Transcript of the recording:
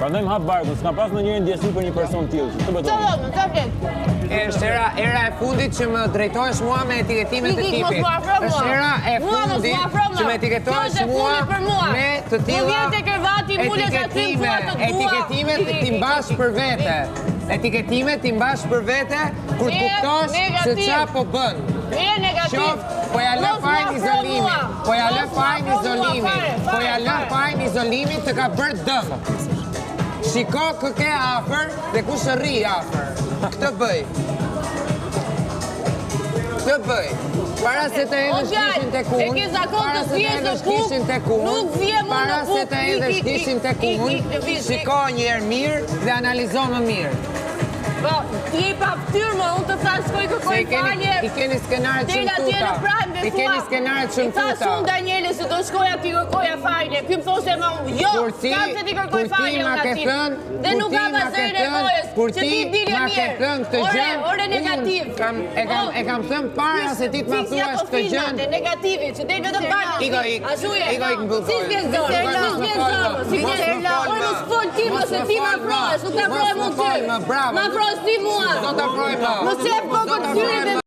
Prandaj më hap barkun, s'ka pas ndonjëherë ndjesi për një person tillë. Të betoj. Është era e fundit që më drejtohesh mua me etiketimet e tipit. Është era e fundit që më etiketohesh mua me të tilla etiketimet ti mbash për vete. Etiketimet ti mbash për vete kur të kuptosh se ç'a po bën. Qoftë, po ja lë fajin izolimin, po ja lë fajin izolimin, po ja lë fajin izolimin të ka bërë dëm. Shiko kë ke afër dhe ku rri afër. Këtë bëj. Këtë bëj. Para se të hedhësh kishin tek unë, para se të hedhësh kishin tek unë, para se të hedhësh kishin tek unë, shiko një herë mirë dhe analizo më mirë. Po, ti je pa ftyrë më, unë të flaskoj kërkoj falje. I keni skenaret shumë tuta. I keni skenaret shumë tuta. I thash unë Daniele se do shkoja ti kërkoja falje. Ky më thoshe më unë, jo, kam se ti kërkoj falje unë aty. Dhe nuk kam asnjë nevojës, që ti dilje mirë. Ore negativ. E kam thënë para se ti të ma thuash këtë gjë. Negativi, që dej vetëm bani. Iko ik mbyll Si s'vjen zonë, si s'vjen fol ti më se ti më afrohesh, nuk të afrohem unë ty. Më afrohesh ti mua. Do të afroj më. Më qep kokën ty.